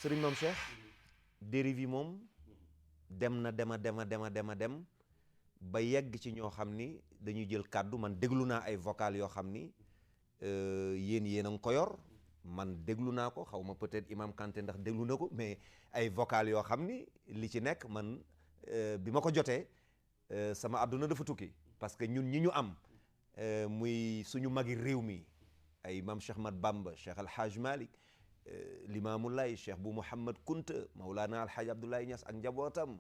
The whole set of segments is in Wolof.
sëriñ Mame Cheikh dérive yi moom dem na dem ba yegg ci ñoo xam ni dañuy jël kàddu. man déglu naa ay vocal yoo xam ni yéen a ngi ko yor, man déglu naa ko, xaw ma peut-être Imam Kanté ndax déglu na ko, mais ay vocal yoo xam ni li ci nekk man bi ma ko jotee sama àdduna dafa tukki. parce que ñun ñi ñu am muy suñu magi réew mi ay Imam Cheikh Ahmad Bamba, Cheikh Al Hadj Malick, Limaamu Laay, Cheikh bu Mouhamad Kunta, Maulana Al Hadj Abdoulaye Niass ak njabootam,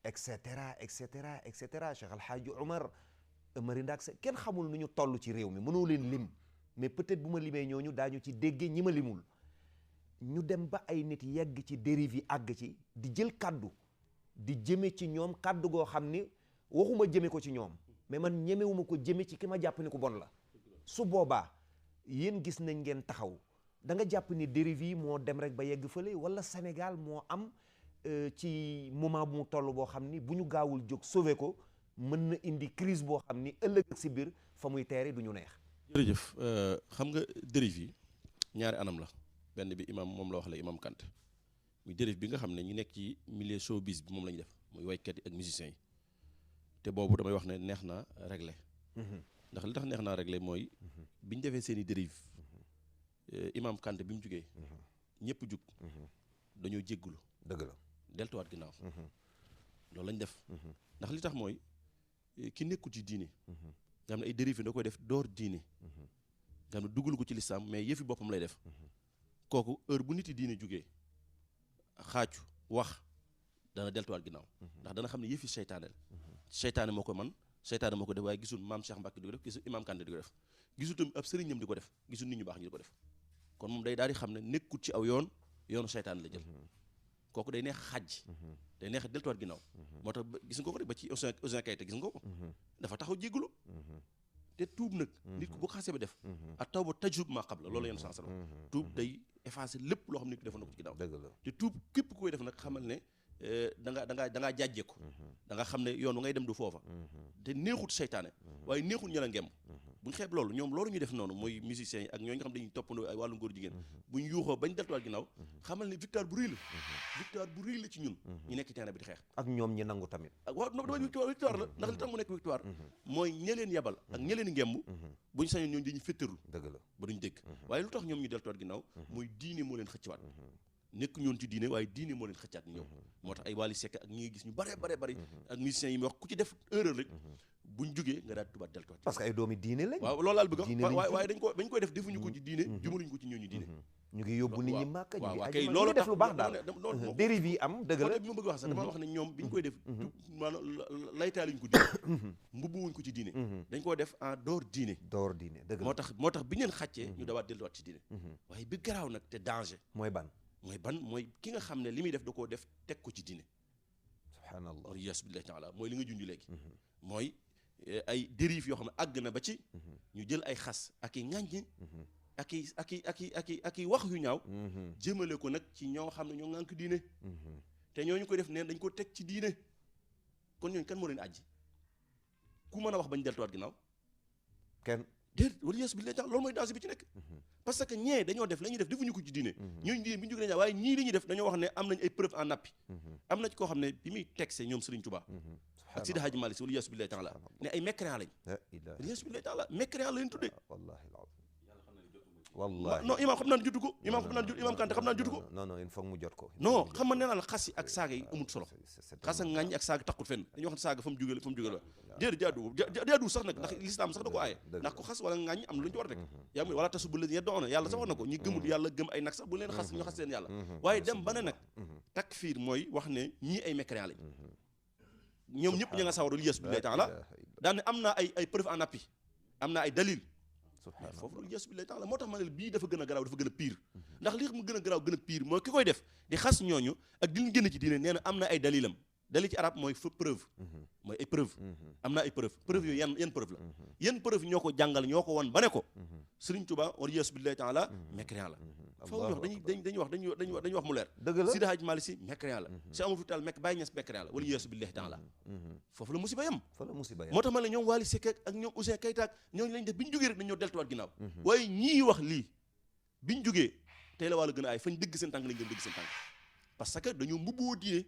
et cetera et cetera et cetera, Cheikh Al Hadj Omar, Amari Ndak Se, kenn xamul nu ñu toll ci réew mi, mënoo leen lim. mais peut-être bu ma limee ñooñu daañu ci déggee ñi ma limul. ñu dem ba ay nit yegg ci dérive yi, àgg ci di jël kàddu di jëme ci ñoom kàddu goo xam ni waxuma jëme ko ci ñoom, mais man ñemewuma ko jëme ci ki ma jàpp ni ku bon la. su boobaa yéen gis nañ ngeen taxaw, da nga jàpp ni dérive yi moo dem rek ba yegg fële, wala Sénégal moo am ci moment bu mu toll boo xam ni bu ñu gaawul jóg sauver ko mën na indi crise boo xam ni ëllëg ak si biir fa muy teere du ñu neex. jërëjëf xam nga dérive yi ñaari anam la. benn bi imam moom la wax la Imam Kanté muy dérive bi nga xam ne ñu nekk ci milieu showbiz bi moom la ñu def muy waykat yi ak musiciens yi, te boobu damay wax ne neex na régler. ndax li tax neex naa régler mooy bi ñu defee seen i dérive Imam Kanté bi mu jugee ñëpp jug dañoo jéggulu. dëgg la deltuwaat ginnaaw. loolu lañ def. ndax li tax mooy ki nekkul ci diine. nga xam ne ay dérive da koy def door diine. nga xam ne dugal ko ci lislaam mais yëfi boppam lay def. kooku heure bu nit yi diine jugee xaacu wax dana deltuwaat ginnaaw. ndax dana xam ne yëfi seytaane la. seytaane moo ko man seytaane moo ko def waaye gisul maam Cheikh Mbacke di ko def gisul Imam Kanté di ko def gisul tamit ab sëriñam di ko def gisul nit ñu baax ñu di ko def. kon moom day daal di xam ne nekkul ci aw yoonu seytaane la jël. kooku day neex xaj. day neex deltuwaat ginnaaw. moo tax gis nga ko rek ba ci Ouzin Keita gis nga ko. dafa taxaw jégalu. te tuub nag. nit ku bu xasee ba def. ak taw ba tajub maa qabla loolu yenn sens la. tuub day effacer lépp loo xam ne nit ki defoon na ko ci ginnaaw. dëgg la te tuub képp ku koy def nag xamal ne da ngaa jàjjeeku. da nga xam ne yoon wa ngay dem du foofa. te neexut seytaane. waaye neexut ña la ngem. bu ñu xeeb loolu ñoom loolu ñu def noonu mooy musiciens yi ak ñooñu nga xam dañuy toppandoo ay wàllu ngóor jigéen. bu ñu yuuxoo bañ deltuwaat ginnaaw. xamal ne victoire bu rëy la. victoire bu rëy la ci ñun. ñu nekk ci terrain bi di xeex. ak ñoom ñi nangu tamit. ak waaw non victoire la ndax li tax mu nekk victoire. mooy ña leen yabal ak ña leen ngemb. bu ñu sañoon ñooñu dañuy féttarul. dëgg la ba duñ dégg. waaye lu tax ñoom ñu deltuwaat ginnaaw. mooy diine moo leen xëcciwaat. nekk ñoon ci diine waaye diine moo leen xëccaat ñëw. moo tax ay Wally Seck ak ñi ngi gis ñu bare ak musiciens yi mu wax ku ci def erreur rek buñ jógee nga daal tubaat deltuwaat. parce que ay doomi diine lañ. waaw loolu laal bëgg waaye dañ koy def defuñu ko ci diine jëmaluñu ko ci ñooñu diine. ñu ngi yóbbu nit ñi màkk ñu ngi aji loolu def lu baax daal dérive yi am dëgg la bi ma bëgg wax sax dama wax ne ñoom bi ñu koy def maanaam laytaaluñ ko diine mbubbuwuñ ko ci diine dañ koo def en dehors diine dëgg la moo tax bi ñu leen xàccee ñu dawaat delluwaat ci diine waaye bi garaaw nag te danger mooy ki nga xam ne li muy def da koo def teg ko ci diine subhaanallah wal iyaazu billahi taala mooy li nga junj léegi mooy ay dérive yoo xam ne àgg na ba ci ñu jël ay xas ak i ŋàññi ak i wax yu ñaaw jëmale ko nag ci ñoo xam ne ñoo ŋànk diine te ñooñu koy def neen dañ ko teg ci diine kon ñooñu kan moo leen àjji ku mën a wax bañ deltuwaat ginnaaw kenn déet wala yes bi loolu mooy danger bi ci nekk parce que ñee dañoo def la ñuy def defuñu ko ci diine ñooñu diine bi ñu jógee dañu waaye ñii li ñuy def dañoo wax ne am nañ ay preuve en appui am na ci koo xam ne bi muy texte ñoom Serigne Touba ak Sidi Hadji Malick wala yes billahi taala ne ay mécréant lañ wala yes billahi taala mécréant la leen tuddee wallahi non imaam xam naa ne jotu ko imaam Kanté xam naa ne jotu ko non il faut mu jot ko non xam nga nee naa la xas yi ak saaga yi amut solo xas ak ŋàññ ak saaga taxut fenn dañuy wax ne saaga fa mu jóge la déedéet jaadu sax nag ndax l'islam sax da ko aaye ndax ko xas wala ŋàññ am na lu ñu ci war a teg yaa ngi wala tasu bu leen yeddoona yàlla sax wax na ko ñi gëmut yàlla gëm ay nag sax bu leen xas ñu xas leen yàlla waaye dem ba ne nag takfiir mooy wax ne ñii ay mécréant lañ ñoom ñëpp ña nga sawarul yes billahi taala daan ne am naa ay preuve en appui am naa ay dalil foofu loolu yes billahi taala moo tax ma ne bii dafa gën a garaaw dafa gën a pire ndax li mu gën a garaaw gën a pire mooy ki koy def di xas ñooñu ak di leen génn ci diine nee na am na ay dalilam dalil ci arab mooy preuve mooy ay preuve am na ay preuve yooyu yan preuve la yan preuve ñoo ko jàngal ñoo ko won ba ne ko Serigne Touba wala yes billahi taala mécréant la foofu ñu wax dañuy wax mu leer Sidi Hadji Malick Sy mécréant la si amul fi taal Baye Niass mécréant la wala yes billahi taala foofu la musiba yam moo tax ma ne ñoom Wally Seck ak ñoom Ouzin Keita ak ñooñu lañ def bi ñu jógee rek dañ ñoo deltuwaat ginnaaw waaye ñii wax lii bi ñu jógee tey la wàllu gën a aay fañ dëgg seen tànk lañ gën dëgg seen tànk parce que dañoo mbubboo diine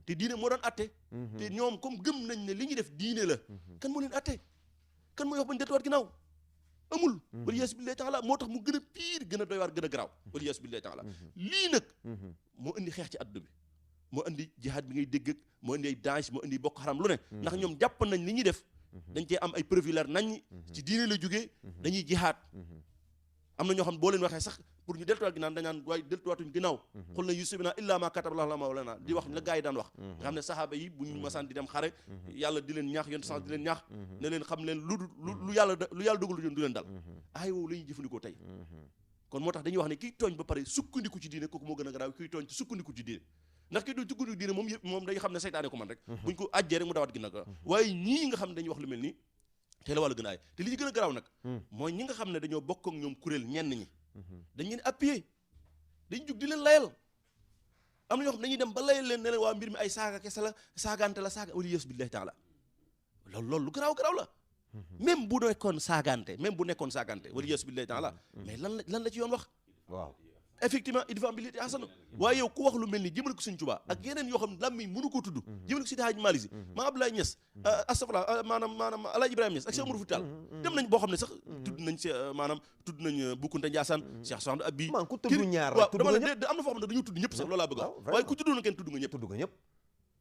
te diine moo doon atte te ñoom comme gëm nañ ne li ñuy def diine la kan moo leen atte kan mooy wax bañ deltuwaat ginnaaw amul waliyaasu billaahi taala moo tax mu gën a pire gën a doy waar gën a garaaw waliyaasu billaahi taala lii nag moo indi xeex ci àdduna bi moo indi jihaad bi ngay dégg ak moo indi ay Daesh moo indi Boko Haram lu ne ndax ñoom jàpp nañ li ñuy def dañ cee am ay preuve yu leer nañ ci diine la jógee dañuy jihaad am na ñoo xam ne boo leen waxee sax pour ñu deltuwaat ginnaaw dañaan waaye deltuwaatuñ ginnaaw xul na yusibina illa ma kataballaahu lana di wax la gars yi daan wax nga xam ne saxaaba yi buñ masaan di dem xare yàlla di leen ñaax yonent sax di leen ñaax ne leen xam leen lu yàlla dogalu yoon du leen dal ay woowu la ñuy jëfandikoo tey kon moo tax dañuy wax ne kiy tooñ ba pare sukkandiku ci diine kooku moo gën a garaaw kiy tooñ ci sukkandiku ci diine ndax kiy tooñ sukkandiku diine moom yëpp moom day xam ne seytaane ko man rek buñ ko ajjee rek mu dawaat ginnaaw waaye ñii nga xam ne dañuy wax lu mel nii te la wàllu gën a aay te li ñu gën a garaaw nag mooy ñi nga xam ne dañoo bokk ak ñoom kuréel ñenn ñi dañ leen appuyer dañ jug di leen layal am na ñoo xam dañuy dem ba layal leen ne leen waa mbir mi ay saaga kese la saagante la saaga waliyaasu billaahi taala loolu lu garaaw la même bu nekkoon saagante waliyaasu billaahi taala mais lan la ci yoon wax waaw effectivement idfa billati ahsana waaye yow ku wax lu mel ni jëmale ko Sëñ Tuubaa ak yeneen yoo xam ne làmmiñ mënu ko tudd jëmale ko Seydi Hadji Malick Sy maa Abdoulaye Niass astafurlah maanaam Alaaji Ibrahima Niass ak Cheikh Oumar Foutiyou Tall dem nañ boo xam ne sax tudd nañ Boukounta Ndiassane Cheikh Sohna Abi man ku tudd ñaar waaw dama ne am na foo xam ne dañoo tudd ñëpp sax loolu laa bëgg waaye ku tuddoon kenn tudd nga ñëpp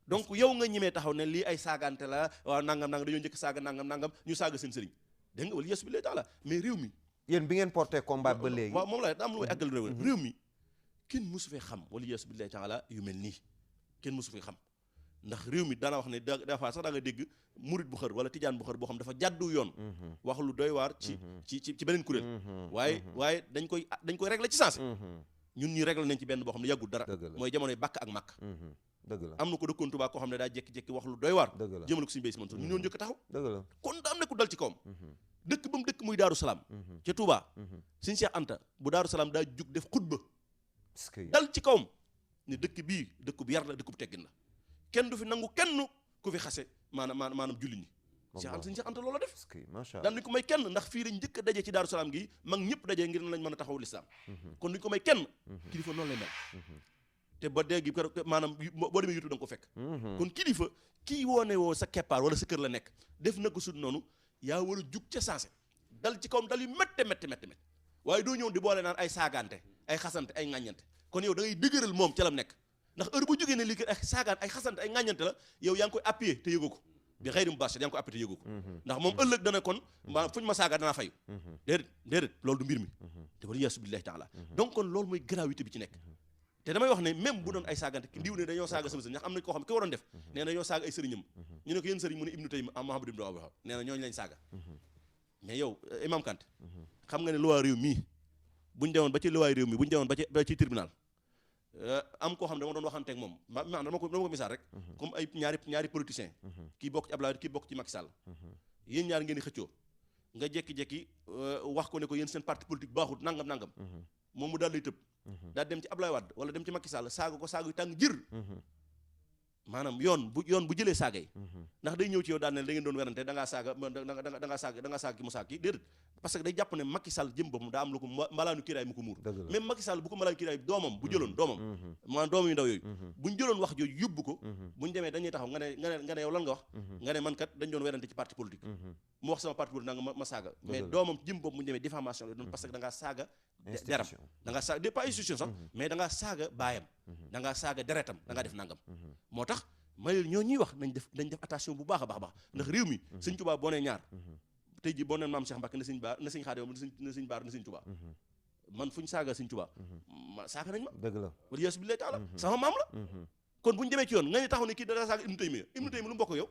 donc yow nga ñemee taxaw ne lii ay saagante la waaw nangam dañoo njëkk saaga nangam ñu saaga seen sëriñ dégg nga waliyaasu billaahi taala mais réew mi yéen bi ngeen porté combat ba léegi waaw moom la am lu may àggal réew mi kenn mosu fee xam waliyaasu billaahi taala yu mel nii kenn mosu fee xam ndax réew mi daana wax ne dafa sax daa nga dégg murit bu xër wala tijaan bu xër boo xam dafa jàddu yoon wax lu doy waar ci beneen kuréel waaye dañ koy régler ci sens ñun ñi régler nañ ci benn boo xam ne yàggul dara mooy jamonoy bàkk ak màkk dëgg la am na ko dëkkoon Tuubaa koo xam ne daa jékki-jékki wax lu doy waar jëmale ko suñu béy si Mansour ñu ñoo njëkk taxaw dëgg la kon da am na ku dal ci kawam dëkk ba mu dëkk muy Daaru Salaam ca Tuubaa Sëñ Cheikh Anta bu Daaru Salaam daa jug def xutba dal ci kawam ne dëkk bii dëkk bu yar la dëkk bu teggin la kenn du fi nangu kenn ku fi xase maanaam julli ñi Sëñ Cheikh Anta loola def daan duñ ko may kenn ndax fii lañ njëkk a daje ci Daaru Salaam gi mag ñëpp daje ngir lañ mën a taxawu lislaam kon duñ ko may kenn kilifa noonu lay mel te ba dégg maanaam boo demee YouTube da nga ko fekk kon kilifa kii woone woo sa keppaar wala sa kër la nekk def na ko sud noonu yaa war a jug ca saase dal ci kawam dal yu métte waaye doo ñëw di boole naan ay saagante ay xasante ay ŋàññante kon yow da ngay dëgëral moom ca lam nekk ndax heure bu jógee ne lii ay saagante ay xasante ay ŋàññante la yow yaa ngi koy appuyer te yëgoo ko bi xëy mu bâché yaa ngi koy appuyer te yëgoo ko ndax moom ëllëg dana kon fu ñu ma saaga danaa fayu déedéet loolu du mbir mi te waliyaasu billaahi taala donc kon loolu mooy gravité bi ci nekk te damay wax ne même bu doon ay saagante ki ndiw ne dañoo saaga sama sëriñ ndax am na koo xam ne ki waroon def nee na dañoo saaga ay sëriñam ñu ne ko yéen sëriñ mu ne Ibnu Taymiyya Muhammad ibnu Abdul Wahhab nee na ñooñu lañ saaga mais yow Imam Kanté xam nga ne loi réew mii buñ demoon ba ci loi réew mi buñ demoon ba ci tribunal am koo xam ne dama doon waxanteeg moom dama ko misaal rek comme ay ñaari politiciens kii bokk ci Abdoulaye kii bokk ci Macky Sall yéen ñaar ngeen di xëccoo nga jekki-jekki wax ko ne ko yéen seen parti politique baaxul nangam moom mu daal lay tëb daal dem ci Abdoulaye Wade wala dem ci Macky Sall saaga ko saaga yu tàng jër maanaam yoon bu jëlee saaga yi ndax day ñëw ci yow daal ne da ngeen doon werante da ngaa saaga ki mu saag ki déedéet parce que day jàpp ne Macky Sall jëm boppam daa am lu ko mbalaanu kiraay mu ko muur même Macky Sall bu ko mbalaanu kiraay doomam bu jëloon maanaam doomam yu ndaw yooyu buñ jëloon wax jooju yóbbu ko buñ demee dañuy taxaw nga ne yow lan nga wax nga ne man kat dañ doon werante ci parti politique mu wax sama parti politique nanga ma saaga mais doomam jëm bopp buñu demee diffamation la doon parce que da ngaa saaga deram da ngaa saaga pas institution sax mais da ngaa saaga baayam da ngaa saaga deretam da ngaa def nangam moo tax may ñoo ñuy wax nañ def attention bu baax a baax ndax réew mi Sëñ Tuubaa boo nee ñaar tey jii boo neen maam Cheikh Mbacke na sëñ Xaadim na sëñ Baar na sëñ Tuubaa man fu ñu saaga sëñ Tuubaa saaga nañ ma dëgg la waliyaasu billaahi taala sama maam la kon bu ñu demee ci yoon nga ne taxaw ne kii da saaga Ibnu Taymiyya lu mu bokk yow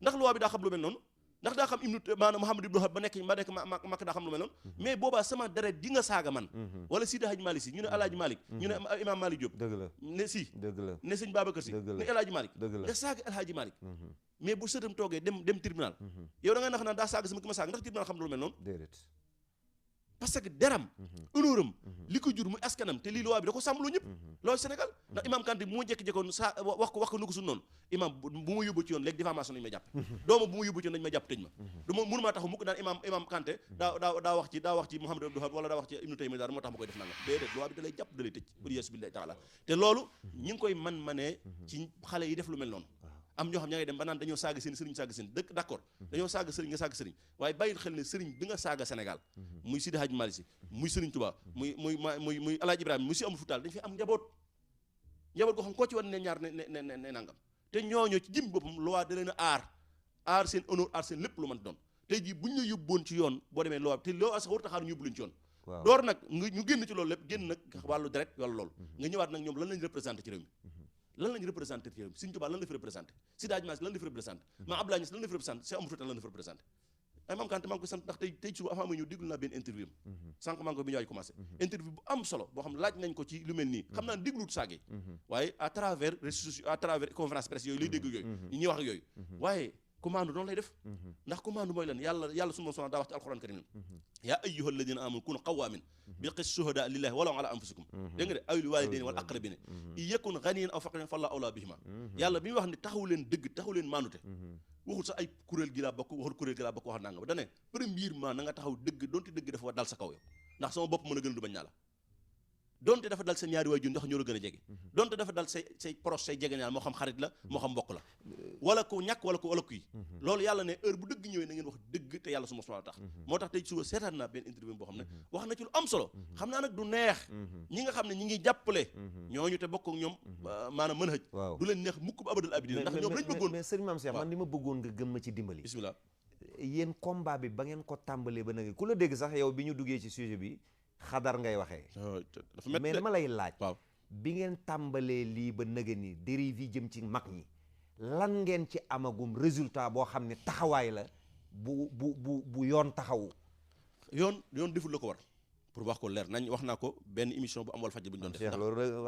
ndax loi bi daa xam lu mel noonu ndax daa xam maanaam Muhammad ibnu Wahhab ba nekk Makka daa xam lu mel noonu mais boobaa sama deret di nga saaga man wala Seydi Hadji Malick Sy ñu ne Alaaji Malick ñu ne Imam Malick Diop dëgg la ne si dëgg la ne sëñ Babacar Sy ne El Hadji Malick nga saaga El Hadji Malick mais bu sëtam toogee dem tribunal yow da ngay nax naan daa saaga sama ki ma saaga ndax tribunal xam lu mel noonu parce que deram honneuram li ko jur muy askanam te lii loi bi da ko sàmmaloo ñëpp loolu Sénégal ndax imam Kanté bu ma jékki-jékkoon sa wax ko nu ko su noonu imam bu ma yóbbu ci yoon léegi diffamation nañu ma jàpp dooma bu ma yóbbu ci yoon nañu ma jàpp tëj ma mënu maa taxu mukk daan imam Kanté daa wax ci Mouhamed Abdou Wahab wala daa wax ci Ibnou Taymiyya daal moo tax ma koy def nanga déedéet loi bi da lay jàpp da lay tëj pour yeesu billahi taala te loolu ñi ngi koy manee ci xale yi def lu mel noonu am ñoo xam ña ngay dem ba naan dañoo saaga seen sëriñ saaga seen dëkk d'accord dañoo saaga sëriñ nga saaga sëriñ waaye bàyyil xel ne sëriñ bi nga saaga Sénégal muy Sidi Hadj Malick Sy muy sëriñ Touba muy Alaaji Ibrahima muy si amul futaal dañ fi am njaboot goo xam koo ci wan ne ñaar ne nangam te ñooñu ci jëm boppam loi da leen a aar seen honneur aar seen lépp lu mën doon tey jii buñ la yóbboon ci yoon boo demee loi te loo sax warut a xaar ñu yóbbu leen ci yoon door nag ñu génn ci loolu lépp génn nag wàllu deret wala loolu nga ñëwaat nag ñoom lan lañ représenté ci réew mi lan lañu représenté ci réew mi Sëriñ Tuubaa lan la fi représenté Seydi Hadji Malick lan la fi représenté Maam Abdoulaye Niass lan la fi représenté Cheikh Amadou Fouta lan la fi représenté ay Maam Kanté maa ngi koy sant ndax tey suba avant ma ñëw déglu naa benn interview sànq maa ngi ko bi ñu waaj commencé interview bu am solo boo xam ne laaj nañ ko ci lu mel nii xam naa dégluwut saage waaye à travers réseaux sociaux à travers conférence presse yooyu lay dégg yooyu ñi ñuy wax ak yooyu waaye commande noonu lay def ndax commande mooy lan yàlla sunu Boroom daa wax ci alxuraan karim yaa ayyuha alladina amanu kunu qawwamin bil qisti shuhada lillahi walaw ala anfusikum dégg nga de aw li walidayni wal aqrabina in yakun ganiyan aw faqiran fallahu awla bihima yàlla bi muy wax ne taxaw leen dëgg taxaw leen maanute waxul sax ay kuréel gi laa bokk waxul kuréel gi laa bokk wax nanga ba dane premièrement na nga taxaw dëgg donte dëgg dafa dal sa kaw yow ndax sama bopp mën a gën a du bañ naa la donte dafa dal sa ñaari waajur ndax ñoo la gën a jege donte dafa dal say proche say jege ñaar moo xam xarit la moo xam mbokk la wala ko ñàkk wala kii loolu yàlla ne heure bu dëgg ñëwee na ngeen wax dëgg te yàlla su ma tax moo tax tey suba seetaan naa benn interview boo xam ne wax na ci lu am solo xam naa nag du neex ñi nga xam ne ñi ngi jàppale ñooñu te bokk ak ñoom maanaam mën hëj du leen neex mukk bu abadal abidina ndax ñoom lañ bëggoon mais sëriñ Mame Cheikh man li ma bëggoon nga gëm ma ci dimbali bismillah yéen combat bi ba ngeen ko tàmbalee ba nag ku la dégg sax yow bi ñu duggee ci sujet bi xadar ngay waxee mais dama lay laaj bi ngeen tàmbalee lii ba nëga ni dérive yi jëm ci mag ñi lan ngeen ci amagum résultat boo xam ne taxawaay la bu yoon taxawu yoon deful la ko war pour wax ko leer nañ wax naa ko benn émission bu am wal fajj bu ñu doon def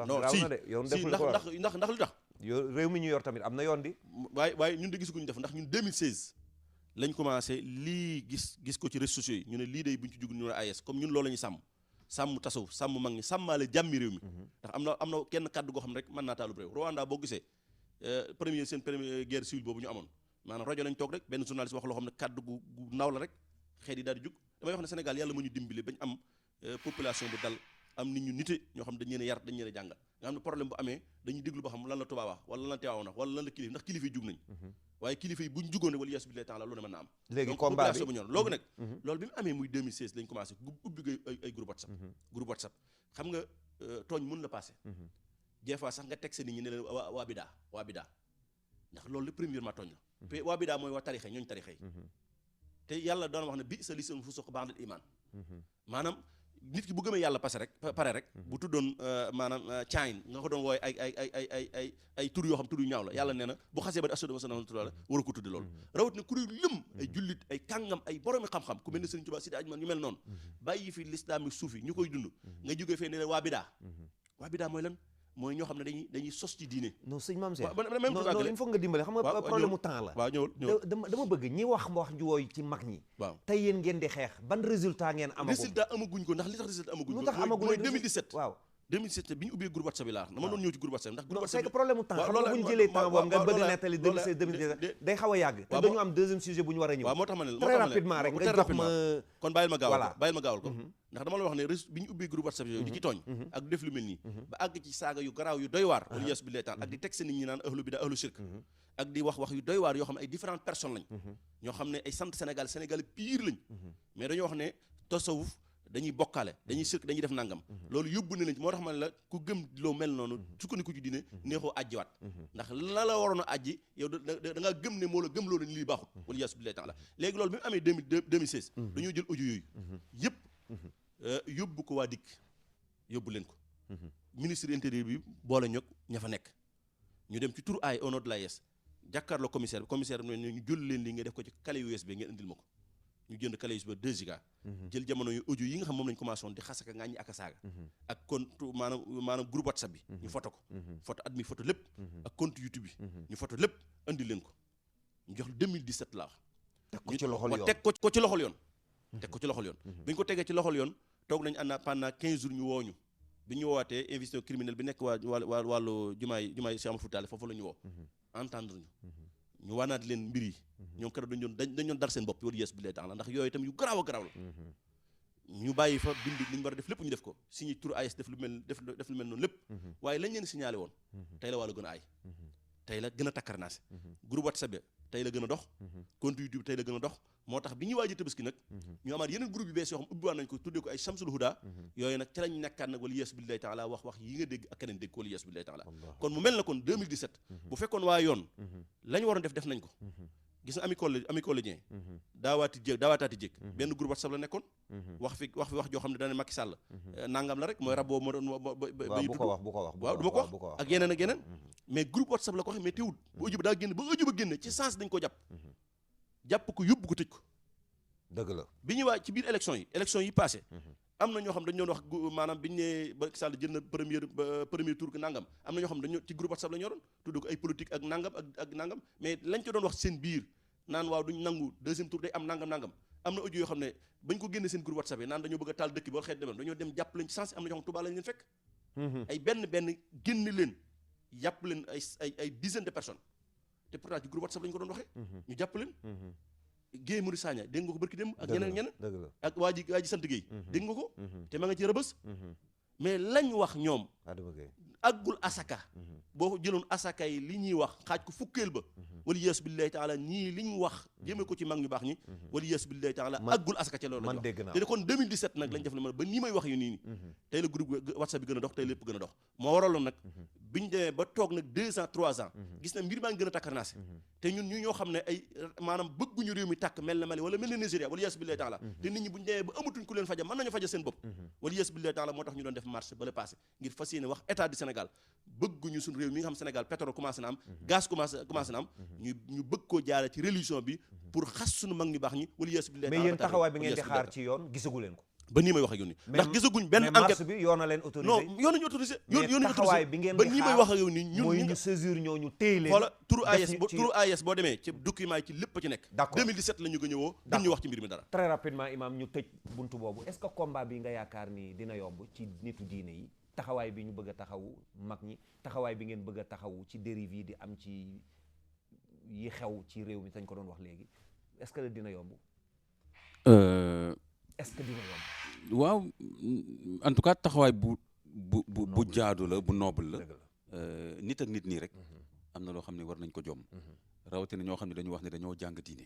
non si yoon deful la ko war ndax lu tax réew mi ñu yor tamit am na yoon di waaye ñun de gisaguñu def ndax ñun 2016 lañ commencé lii gis ko ci réseaux sociaux yi ñu ne lii day buñ ci jug ñu ne AES comme ñun loolu la ñuy sàmm tasawuf sàmm mag ñi sàmmaale jàmmi réew mi ndax am na kenn kàddu goo xam ne rek mën naa taalub réew Rwanda boo gisee seen première guerre civile boobu ñu amoon maanaam rajo lañ toog rek benn journaliste wax loo xam ne kàddu gu ndaw la rek xeet yi daal di jug damay wax ne Sénégal yàlla mu ñu dimbali bañ am population bu dal am nit ñu nite ñoo xam dañ leen a yar dañ leen a jàngal nga xam ne problème bu amee dañuy déglu ba xam lan la Tuubaa wax wala lan la Tiwaawan wax wala lan la kilifa ndax kilifa yi jug nañ waaye kilifa yi buñ jugoon wala yeesu billahi taala loolu ne mën na am léegi combat bi loolu nag loolu bi mu amee muy 2016 lañ commencé ubbi ay groupe WhatsApp xam nga tooñ mën la passé des fois sax nga teg sa nit ñi ne leen waa bidaa ndax loolu la premièrement tooñ la waa bidaa mooy waa tarixa ñooñu tarixa yi te yàlla doon wax ne bi sa lisan fusuq ba'dal iman maanaam nit ki bu gëmee yàlla pare rek bu tuddoon maanaam caayin nga ko doon wooye ay tur yoo xam tur yu ñaaw la yàlla nee na bu xasee ba di ashhadu anna muhammadan rasulullah war a ko tudde loolu rawat na kuréel lëm ay jullit ay kàngam ay boroomi xam-xam ku mel ne Sëriñ Tuubaa Sidi Ajman ñu mel noonu bàyyi fi l'islamique suufi ñu koy dund nga jógee fee ne waa bidaa mooy lan mooy ñoo xam ne dañuy sos ci diine non sëñ Mame Cheikh non il faut nga dimbale xam nga problème mu temps la waaw ñëwul dama bëgg ñi wax ju wooyu ci mag ñi waaw tey yéen ngeen di xeex ban résultat ngeen amaguñ ko ndax li tax résultat amaguñ ko lu tax amaguñ mooy 2017 waaw 2017 bi ñu ubbee groupe WhatsApp bi laa dama doon ñëw ci groupe WhatsApp ndax groupe WhatsApp c'est que problème mu temps xam nga bu ñu jëlee temps boobu nga bëgg a nettali 2016 2017 day xaw a yàgg te dañu am deuxième sujet bu ñu war a ñëw waaw moo tax ma ne très rapidement rek nga jox ma kon bàyyil ma gaawal ko ndax dama la wax ne bi ñu ubbee groupe WhatsApp yooyu di ci tooñ ak def lu mel nii ba àgg ci saaga yu garaaw yu doy waar wala yeesu bi leetaan ak di teg nit ñi naan ahlu bida ahlu shirk ak di wax yu doy waar yoo xam ne ay différentes personnes lañ ñoo xam ne ay sant Sénégal pire lañ mais dañoo wax ne tasawuf dañuy bokkaale dañuy sirk dañuy def nangam loolu yóbbu na leen ci moo tax ma ne la ku gëm loo mel noonu sukkandiku ci diine neexoo ajjiwaat ndax la waroon a ajji yow da ngaa gëm ne moo la gëm loolu lii baaxut wala yaasu billahi taala léegi loolu bi mu amee 2016 dañoo jël audio yooyu yëpp yóbbu ko waa dikk yóbbu leen ko ministre intérieur bi boole ñog ña fa nekk ñu dem ci tur ay au nom de l'AES jàkkaarloo commissaire bi ñu jël leen lii nga def ko ci clé USB ngeen indil ma ko ñu jënd clé USB 2 giga jël jamono yu audio yi nga xam moom lañ commencé woon di xasaka ngaaññi ak a saaga ak compte maanaam groupe WhatsApp bi ñu photo ko photo admi photo lépp ak compte YouTube bi ñu photo lépp andi leen ko ñu jox 2017 laa teg ko ci loxol yoon teg ko ci loxol yoon teg ko ci loxol yoon bi ñu ko tegee ci loxol yoon toog nañ pendant 15 jours ñu wooñu bi ñu woowaatee investisseur criminel bi nekk wàllu jumaay Cheikh Amadou Fouta foofu la ñu woo entendre ñu waanaat leen mbir yi ñoom keroog dañ doon dar seen bopp wala yes bi lay tax la ndax yooyu itam yu garaaw a garaaw la ñu bàyyi fa bind li ñu war a def lépp ñu def ko signé tur AS def lu mel noonu lépp waaye lañ leen signalé woon tey la wàllu gën a aay tey la gën a takkarnaase groupe WhatsApp bi tey la gën a dox compte YouTube tey la gën a dox moo tax bi ñuy waaj a Tabaski nag ñu amaat yeneen groupe yu bees yoo xam ubbiwaat nañ ko tuddee ko ay Shamsul Huda yooyu nag ci lañ nekkaat nag wala yes billahi taala wax yi nga dégg ak keneen dégg ko wala yes billahi taala kon mu mel na kon 2017 bu fekkoon waa yoon la ñu waroon def nañ ko gis na ami collégien daawaataati jéeg benn groupe WhatsApp la nekkoon wax joo xam ne dana Macky Sall nangam la rek mooy rab boobu bu ko wax waaw du ma ko wax ak yeneen ak yeneen mais groupe WhatsApp la ko waxee mais teewul ba audio ba daa génn ba audio ba génne ci sens dañ ko jàpp ko yóbbu ko tëj ko dëgg la bi ñuy waa ci biir élection yi passé am na ñoo xam dañu doon wax maanaam biñu ne Macky Sall jël na premier tour gi nangam am na ñoo xam dañu ci groupe WhatsApp la ñoroon tudd ko ay politique ak nangam ak nangam mais lañ ko doon wax seen biir naan waaw duñ nangu deuxième tour day am nangam am na audio yoo xam ne bañ ko génne seen groupe WhatsApp yi naan dañoo bëgg a taal dëkk ba xeet demel dañoo dem jàpp leen ci sens am na ñoo xam Touba lañ leen fekk ay benn génne leen jàpp leen ay dizaine de personnes te pourtant ci groupe WhatsApp lañ ko doon waxee ñu jàpp leen Guèye Mouride Sagna dégg nga ko barki dem ak ñeneen ak waa ji sant Guèye dégg nga ko te ma nga ci rëbës mais lañ wax ñoom aggul asaka boo jëloon asaka yi li ñuy wax xaaj ko fukkeel ba wala yeesu billahi taala ñii li ñu wax jëmee ko ci mag ñu baax ñi wala yeesu billahi taala aggul asaka ca loolu lañ wax te kon 2017 nag lañ def ne ma ba nii may wax yu nii tey la groupe WhatsApp bi gën a dox tey lépp gën a dox moo waraloon nag biñu demee ba toog nag 2 ans 3 ans gis na mbir maa ngi gën a takkarnaase te ñun ñu ñoo xam ne ay maanaam bëgguñu réew mi tàkk mel na Mali wala mel na Nigeria wala yeesu billahi taala te nit ñi buñu demee ba amatuñ ku leen faja mën nañu faja seen bopp wala yeesu billahi taala moo tax ñu doon def marche ba le passé ngir fas yéene wax état du Sénégal bëgguñu suñu réew mi nga xam Sénégal pétrole commencé na am gaz commencé na am ñu bëgg koo jaare ci religion bi pour xas suñu mag ñu baax ñi wala yeesu billahi taala mais yéen taxawaay bi ngeen di xaar ci yoon gisagu leen ko ba nii may wax ak yow nii ndax gisaguñ benn enquête marche bi yoon na leen autorisé non yoon nañu autorisé yoon taxawaay bi ngeen ba nii may wax ak yow nii ñun mooy ñu saisir ñooñu téye leen xoola turu AES boo demee ci document yi ci lépp ci nekk d'accord 2017 la ñu gën a woo duñ ñu wax ci mbir mi dara très rapidement imam ñu tëj buntu boobu est-ce que combat bi nga yaakaar ni dina yomb ci nitu diine yi taxawaay bi ñu bëgg a taxawu mag ñi taxawaay bi ngeen bëgg a taxawu ci dérive yi di am ci yi xew ci réew mi dañ ko doon wax léegi est-ce que dina yomb est-ce que dina yomb waaw en tout cas taxawaay bu jaadu la bu noble la nit ak nit nii rek am na loo xam ne war nañ ko jom rawatina ñoo xam ne dañu wax ne dañoo jàng diine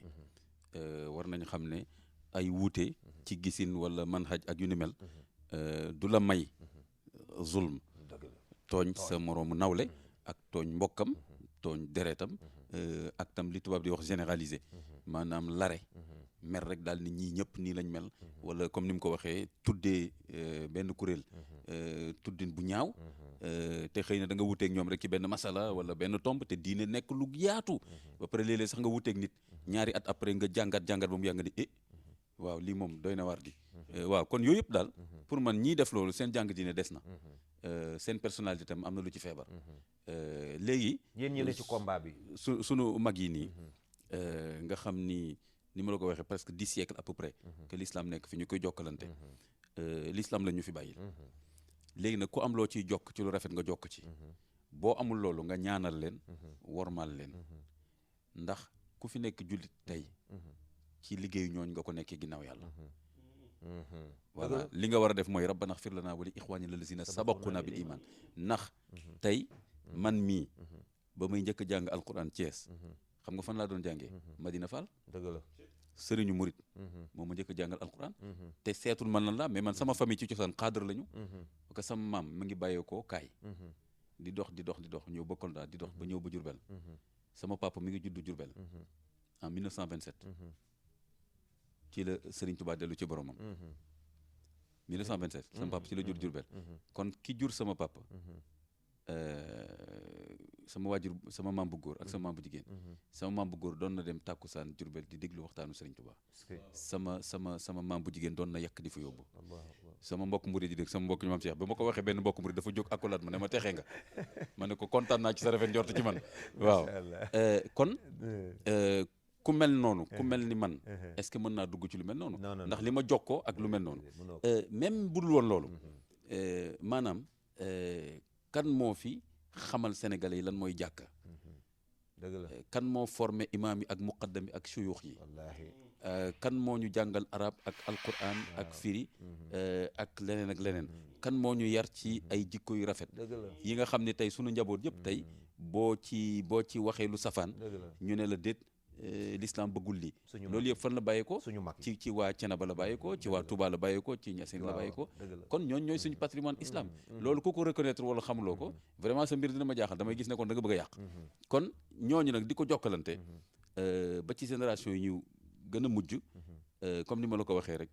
war nañ xam ne ay wuute ci gisin wala manhaj ak yu ni mel du la may zulm tooñ sa moroomu nawle ak tooñ mbokkam tooñ deretam ak tam li tubaab di wax généraliser maanaam lare mer rek daal ni ñii ñëpp nii lañ mel wala comme ni mu ko waxee tuddee benn kuréel tuddin bu ñaaw te xëy na da nga wuteeg ñoom rek ci benn masala wala benn tomb te diine nekk lu yaatu ba pare léeg-léeg sax nga wuteeg nit ñaari at après nga jàngat ba mu yàgg nga ni waaw lii moom doy na waar gi waaw kon yooyu yëpp daal pour man ñii def loolu seen jàng diine des na seen personnalité tam am na lu ci feebar léegi yéen ñi ne ci combat bi sunu mag yi nii nga xam ni ma la ko waxee presque 10 siècles à peu près que l'islam nekk fi ñu koy jokkalante l'islam la ñu fi bàyyil léegi nag ku am loo ciy jokk ci lu rafet nga jokk ci boo amul loolu nga ñaanal leen wormaal leen ndax ku fi nekk jullit tey ci liggéeyu ñooñ nga ko nekkee ginnaaw yàlla voilà li nga war a def mooy rabbana xfir lana wa li ixwanina allazina sabaquna bil iman ndax tey man mii ba may njëkk a jàng alquran Thiès xam nga fan laa doon jàngee Madina Fall dëgg la sëriñu murit moom ma njëkk a jàngal alquran te seetul man lan la mais man sama famille ci cosaan xaadar lañu parce que sama maam mu ngi bàyyeekoo kaay di dox ñëw ba Kolda di dox ba ñëw ba Diourbel sama papa mi ngi juddu Diourbel en 1927 ci la Serigne Touba dellu ci boromam 1927 sama papa ci la jur Diourbel kon ki jur sama papa sama waajur sama maam bu góor ak sama maam bu jigéen sama maam bu góor doon na dem tàkkusaan Diourbel di déglu waxtaanu Serigne Touba sama maam bu jigéen doon na yàq di fa yóbbu sama mbokk murid di dégg sama mbokk ñu maam Cheikh ba ma ko waxee benn mbokk murid dafa jóg akolaat ma ne ma texee nga ma ne ko kontaan naa ci sa rafet njort ci man waaw kon ku mel noonu ku mel ni man est-ce que mën naa dugg ci lu mel noonu ndax li ma jokkoo ak lu mel noonu même bu dul woon loolu maanaam kan moo fi xamal sénégalais yi lan mooy jàkka dëgg la kan moo formé imaam yi ak muqaddam yi ak suyuux yi kan moo ñu jàngal arab ak alquran ak firi ak leneen kan moo ñu yar ci ay jikko yu rafet yi nga xam ne tey sunu njaboot yëpp tey boo ci waxee lu safaan ñu ne la déet l'islam bëggul lii loolu yëpp fan la bàyyeekoo ci waa Cenaba la bàyyeekoo ci waa Touba la bàyyeekoo ci Niassène la bàyyeekoo kon ñooy suñu patrimoine islam loolu ku ko reconnaître wala xamuloo ko vraiment sa mbir dina ma jaaxal damay gis ne kon da nga bëgg a yàq kon ñooñu nag di ko jokkalante ba ci génération yi ñu gën a mujj comme ni ma la ko waxee rek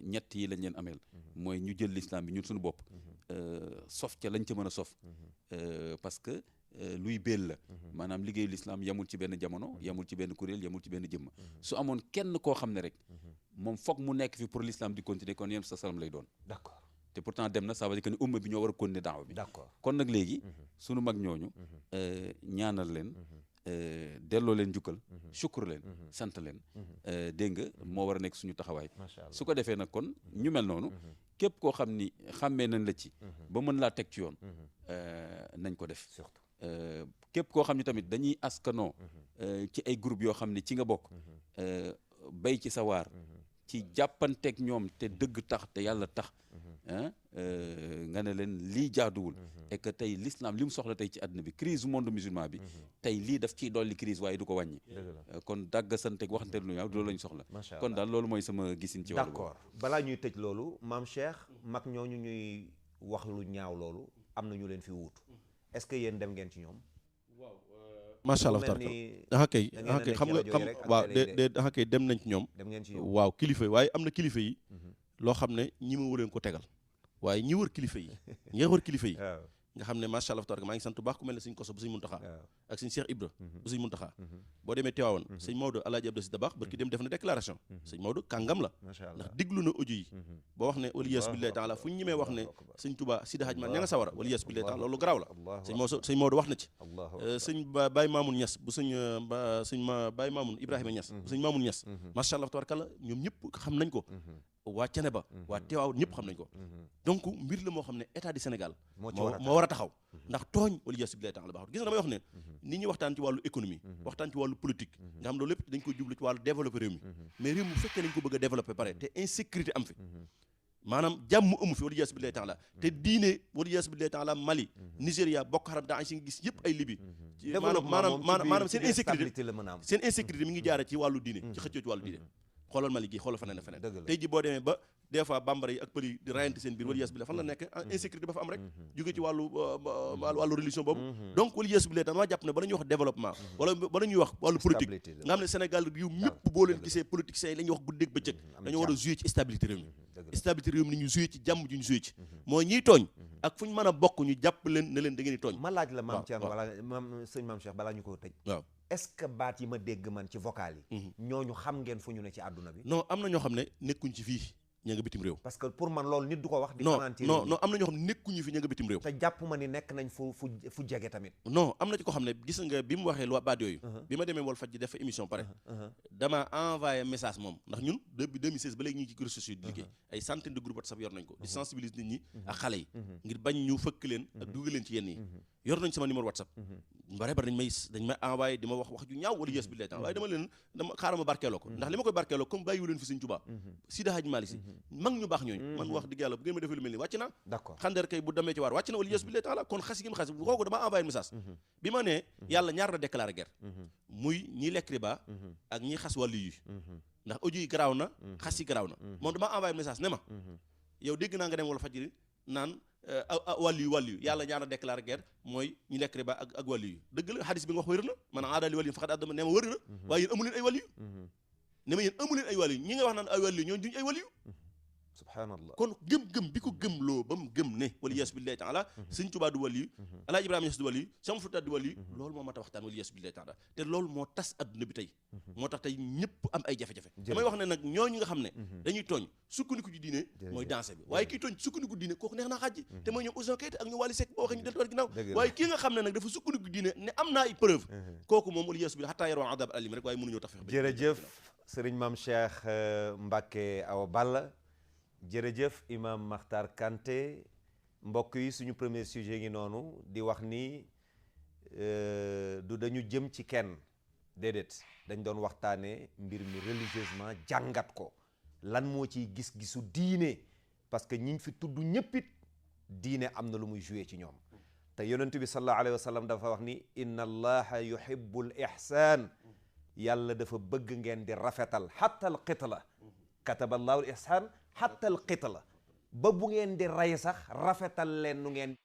ñett yi lañ leen ameel mooy ñu jël l'islam bi ñun suñu bopp sof ca lañ ca mën a sof parce que luy béel la maanaam liggéeyu l'islam yamul ci benn jamono yamul ci benn kuréel yamul ci benn jëmm su amoon kenn koo xam ne rek moom foog mu nekk fi pour l'islam di continuer kon yéen sa salam lay doon d'accord te pourtant dem na ça veut dire que ni umma bi ñoo war a continuer daawa bi d'accord kon nag léegi sunu mag ñooñu ñaanal leen delloo leen njukkal sukkur leen sant leen dégg nga moo war a nekk suñu taxawaay su ko defee nag kon ñu mel noonu képp koo xam ni xàmmee nañ la ci ba mën laa teg ci yoon nañ ko def képp koo xam ni tamit dañuy askanoo ci ay groupe yoo xam ni ci nga bokk bay ci sa waar ci jàppanteeg ñoom te dëgg tax te yàlla tax nga ne leen lii jaaduwul et que tey l'islam li mu soxla tey ci àdduna bi crise monde musulman bi tey lii daf ciy dolli crise waaye du ko wàññi kon dàgg santeeg waxante lu ñaaw loolu lañ soxla kon daal loolu mooy sama gisin ci wàllu d'accord balaa ñuy tëj loolu maam Cheikh mag ñooñu ñuy wax lu ñaaw loolu am na ñu leen fi wuutu est-ce que yéen dem ngeen ci ñoom macha allah kay xam nga waaw kay dem nañ ci ñoom waaw kilifa yi waaye am na kilifa yi loo xam ne ñi ma wëleen ko tegal waaye ñi wër kilifa yi ñi wër kilifa yi nga xam ne macha allah tabaraka maa ngi sant bu baax ku mel ne sëñ Koso bu sëñ Muntaxa ak sëñ Cheikh Ibra bu sëñ Muntaxa boo demee Tiwaawan sëñ Maodo Alaaji Abdou Si Dabaax barki dem def na déclaration sëñ Maodo kàngam la ndax diglu na audio yi boo wax ne waliyas billahi taala fu ñu ñemee wax ne sëñ Touba Sidi Hadj Man ña nga sawara waliyas billahi taala loolu garaaw la sëñ Maodo wax na ci sëñ Baye Mamoun Niass bu Baye Mamoun Ibrahima Niass bu sëñ Mamoun Niass macha allah tabaraka la ñoom ñëpp xam nañ ko waa Ceneba waa Tiwaawan ñëpp xam nañ ko donc mbir la moo xam ne état du Sénégal moo war a taxaw ndax tooñ wala yas billahi taala baaxut gis nga damay wax ne nit ñi waxtaan ci wàllu économie waxtaan ci wàllu politique nga xam loolu lépp dañ koy jublu ci wàllu développer réew mi mais réew mi bu fekkee nañ ko bëgg a développer pare te insécurité am fi maanaam jàmm amu fi wala yas billahi taala te diine wala yas billahi taala Mali Nigéria Boko Haram daa si nga gis yëpp ay Libye maanaam seen insécurité mi ngi jaare ci wàllu diine ci xëccoo ci wàllu diine xoolal Mali gi xoolal feneen feneen tey ji boo demee ba des fois bambara yi ak pël yi di rayante seen biir wala yes bi la fan la nekk insécurité ba fa am rek jóge ci wàllu religion boobu donc wala yes bi la dama jàpp ne bala ñuy wax développement wala ñuy wax wàllu politique nga xam ne Sénégal yu ñëpp boo leen gisee politiciens yi la ñuy wax guddeeg bëccëg dañoo war a jouer ci stabilité réew mi stabilité réew mi ni ñu jouer ci jàmm ju ñu jouer ci mooy ñiy tooñ ak fu ñu mën a bokk ñu jàpp leen ne leen da ngeen di tooñ ma laaj la maam Thierno wala sëñ maam Cheikh balaa ñu ko tëj waaw est-ce que baat yi ma dégg man ci vocal yi ñooñu xam ngeen fu ñu ne ci àdduna bi non am na ñoo xam ne nekkuñ ci fii ña nga bitim réew parce que pour man loolu nit du ko wax di non am na ñoo xam ne nekkuñu fi ña nga bitim réew te jàpp ma ni nekk nañ fu jege tamit non am na ci ko xam ne gis nga bi mu waxee lu baat yooyu bi ma demee Walfadjri def fa émission pare dama envoyé message moom ndax ñun depuis 2016 ba léegi ñu ngi ci réseaux sociaux di liggéey ay centaine de groupes WhatsApp yor nañ ko di sensibiliser nit ñi ak xale yi ngir bañ ñu fëkk leen ak dugal leen ci yenn yi yor nañ sama numéro WhatsApp bare bari dañ may envoyé di ma wax ju ñaaw wala yes bi leetan waaye dama xaaral ma barkeeloo ko ndax li ma koy barkeeloo comme bàyyiwu leen fi Sëñ Tuubaa Sidi Hadj Malick Si mag ñu baax ñooñu man wax dëgg yàlla bu ngeen ma defee lu mel nii wàcc na d'accord xandeer kay bu demee ci waar wàcc na wala yes bi leetan la kon xas gi ma xas kooku dama envoyé message bi ma nee yàlla ñaar la déclaré guerre muy ñiy lekk riba ak ñiy xas wàllu yi ndax audio yi garaaw na xas yi garaaw na moom dama envoyé message ne ma yow dégg naa nga dem Walfadjri naan wàllu yu yàlla ñaar na déclaré guerre mooy ñu lekk riba ak wàllu yu dëgg la xadis bi nga wax wér na maanaam aadaali wàllu yu faxat addama ne ma wër na waaye yéen amu leen ay wàllu yu ne ma yéen amu leen ay wàllu yu ñi nga wax naan ay wàllu yu ñooñu duñ ay wàllu yu subhanallah. kon gëm-gëm bi ko gëmloo ba mu gëm ne wala yeesu billahi taala sëñ Tuubaa du wàlli Alaaji Ibrahima Ñas du wàlli Cheikh Fouta du wàlli loolu moo mat a waxtaan wala yeesu billahi taala te loolu moo tas adduna bi tey moo tax tey ñëpp am ay jafe-jafe damay wax ne nag ñooñu nga xam ne dañuy tooñ sukkandiku ci diine mooy dansé bi waaye kii tooñ sukkandiku diine kooku neex naa xaaj te mooy ñoom Ouzin Keita ak ñu Wally Seck boo waxee ñu deltuwaat ginnaaw waaye kii nga xam ne nag dafa sukkandiku diine ne am naa ay preuve kooku moom wala yeesu bi xataa yaroon adab alim rek waaye mënuñoo tax fex jërëjëf sëriñ Mame Cheikh Mbacké Awa Balla jërëjëf imam Makhtar Kanté mbokk yi suñu premier sujet ngi noonu di wax ni du dañu jëm ci kenn déedéet dañ doon waxtaane mbir mi religieusement jàngat ko lan moo ciy gis-gisu diine parce que ñiñ fi tudd ñëppit diine am na lu muy joué ci ñoom te yonent bi sallallahu alayhi wa sallam dafa wax ni inna allaha yuhibbul ihsan yàlla dafa bëgg ngeen di rafetal hatta al qitla kataba allahu al ihsan hatta al qitla ba bu ngeen di rey sax rafetal leen nu ngeen